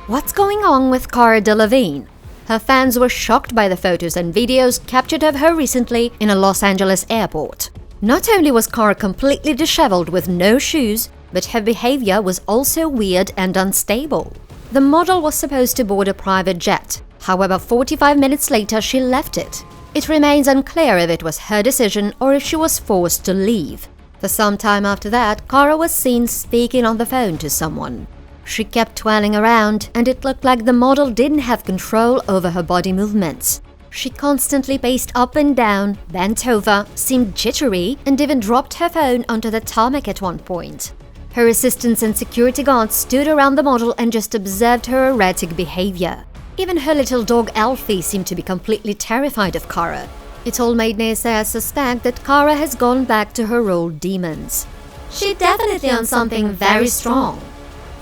What's going on with Cara Delevingne? Her fans were shocked by the photos and videos captured of her recently in a Los Angeles airport. Not only was Cara completely disheveled with no shoes, but her behavior was also weird and unstable. The model was supposed to board a private jet. However, 45 minutes later she left it. It remains unclear if it was her decision or if she was forced to leave. For some time after that, Cara was seen speaking on the phone to someone. She kept twirling around, and it looked like the model didn't have control over her body movements. She constantly paced up and down, bent over, seemed jittery, and even dropped her phone onto the tarmac at one point. Her assistants and security guards stood around the model and just observed her erratic behavior. Even her little dog Alfie seemed to be completely terrified of Cara. It all made naysayers suspect that Cara has gone back to her old demons. She definitely on something very strong.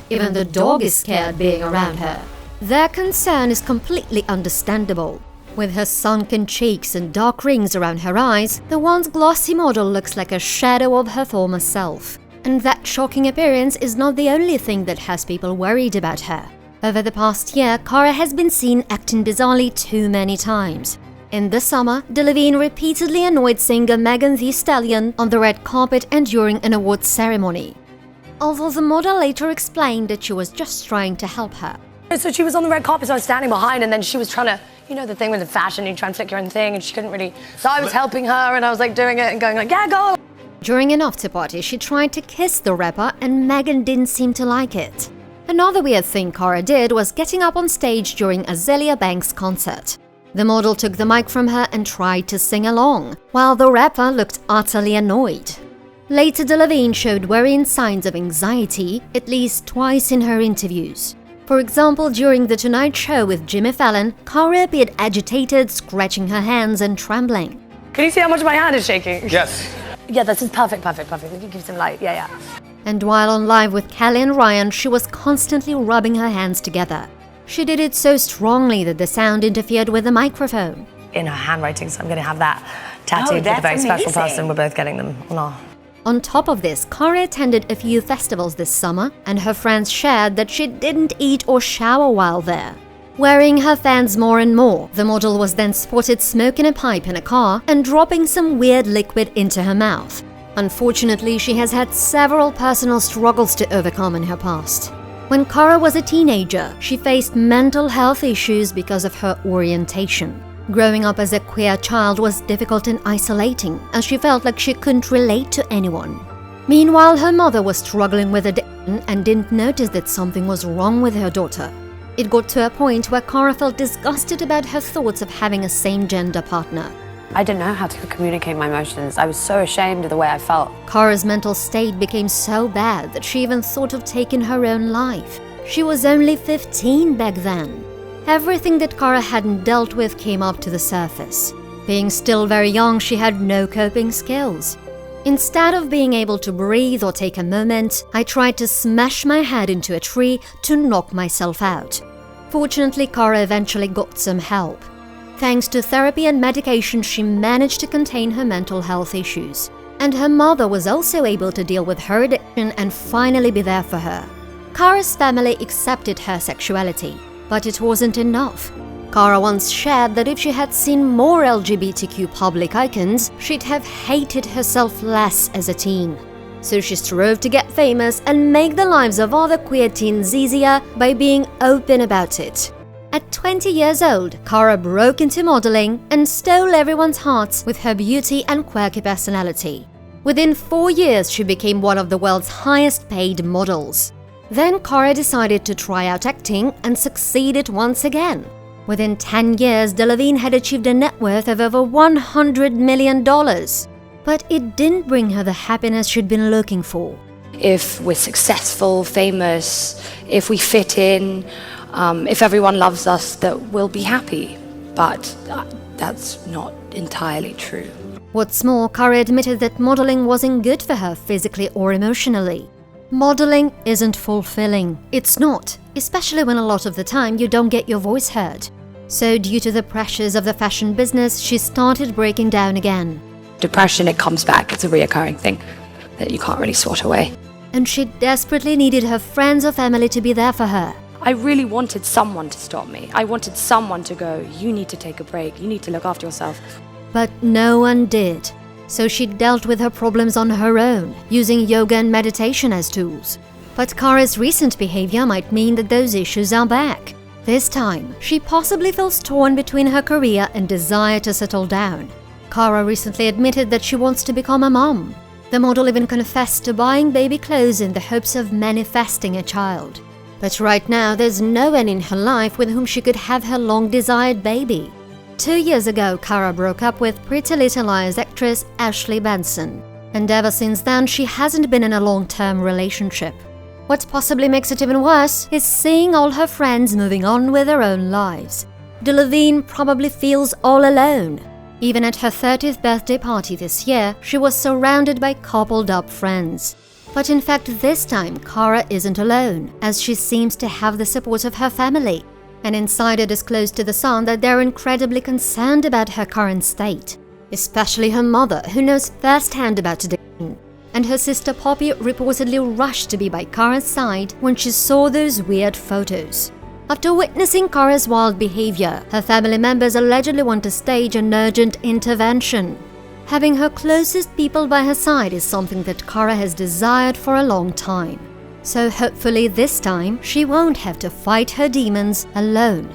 Even the dog is scared being around her. Their concern is completely understandable. With her sunken cheeks and dark rings around her eyes, the once glossy model looks like a shadow of her former self. And that shocking appearance is not the only thing that has people worried about her. Over the past year, Cara has been seen acting bizarrely too many times. In the summer, Delevingne repeatedly annoyed singer Megan Thee Stallion on the red carpet and during an awards ceremony. Although the model later explained that she was just trying to help her. So she was on the red carpet, so I was standing behind, and then she was trying to, you know, the thing with the fashion, you try and flick your own thing, and she couldn't really. So I was helping her, and I was like doing it and going like, yeah, go! During an after-party, she tried to kiss the rapper, and Megan didn't seem to like it. Another weird thing Cara did was getting up on stage during Azealia Banks' concert. The model took the mic from her and tried to sing along, while the rapper looked utterly annoyed. Later, Delevingne showed worrying signs of anxiety at least twice in her interviews. For example, during The Tonight Show with Jimmy Fallon, Cara appeared agitated, scratching her hands and trembling. Can you see how much my hand is shaking? Yes. Yeah, this is perfect. We can give some light, yeah. And while on Live with Kelly and Ryan, she was constantly rubbing her hands together. She did it so strongly that the sound interfered with the microphone. In her handwriting, so I'm going to have that tattooed with a very special person. We're both getting them on our... On top of this, Cara attended a few festivals this summer, and her friends shared that she didn't eat or shower while there. Worrying her fans more and more, the model was then spotted smoking a pipe in a car and dropping some weird liquid into her mouth. Unfortunately, she has had several personal struggles to overcome in her past. When Cara was a teenager, she faced mental health issues because of her orientation. Growing up as a queer child was difficult and isolating, as she felt like she couldn't relate to anyone. Meanwhile, her mother was struggling with addiction and didn't notice that something was wrong with her daughter. It got to a point where Cara felt disgusted about her thoughts of having a same-gender partner. I didn't know how to communicate my emotions. I was so ashamed of the way I felt. Cara's mental state became so bad that she even thought of taking her own life. She was only 15 back then. Everything that Cara hadn't dealt with came up to the surface. Being still very young, she had no coping skills. Instead of being able to breathe or take a moment, I tried to smash my head into a tree to knock myself out. Fortunately, Cara eventually got some help. Thanks to therapy and medication, she managed to contain her mental health issues. And her mother was also able to deal with her addiction and finally be there for her. Cara's family accepted her sexuality, but it wasn't enough. Cara once shared that if she had seen more LGBTQ public icons, she'd have hated herself less as a teen. So she strove to get famous and make the lives of other queer teens easier by being open about it. At 20 years old, Cara broke into modeling and stole everyone's hearts with her beauty and quirky personality. Within 4 years, she became one of the world's highest-paid models. Then Cara decided to try out acting and succeeded once again. Within 10 years, Delevingne had achieved a net worth of over $100 million. But it didn't bring her the happiness she'd been looking for. If we're successful, famous, if we fit in, if everyone loves us, that we'll be happy. But that's not entirely true. What's more, Cara admitted that modeling wasn't good for her physically or emotionally. Modeling isn't fulfilling. It's not, especially when a lot of the time you don't get your voice heard. So due to the pressures of the fashion business, she started breaking down again. Depression, it comes back. It's a reoccurring thing that you can't really swat away. And she desperately needed her friends or family to be there for her. I really wanted someone to stop me. I wanted someone to go, you need to take a break, you need to look after yourself. But no one did. So she dealt with her problems on her own, using yoga and meditation as tools. But Cara's recent behavior might mean that those issues are back. This time, she possibly feels torn between her career and desire to settle down. Cara recently admitted that she wants to become a mom. The model even confessed to buying baby clothes in the hopes of manifesting a child. But right now, there's no one in her life with whom she could have her long-desired baby. 2 years ago, Cara broke up with Pretty Little Liars actress Ashley Benson. And ever since then, she hasn't been in a long-term relationship. What possibly makes it even worse is seeing all her friends moving on with their own lives. Delevingne probably feels all alone. Even at her 30th birthday party this year, she was surrounded by coupled-up friends. But in fact, this time, Cara isn't alone, as she seems to have the support of her family. An insider disclosed to The Sun that they're incredibly concerned about her current state, especially her mother, who knows firsthand about Delevingne. And her sister Poppy reportedly rushed to be by Cara's side when she saw those weird photos. After witnessing Cara's wild behavior, her family members allegedly want to stage an urgent intervention. Having her closest people by her side is something that Cara has desired for a long time. So hopefully this time, she won't have to fight her demons alone.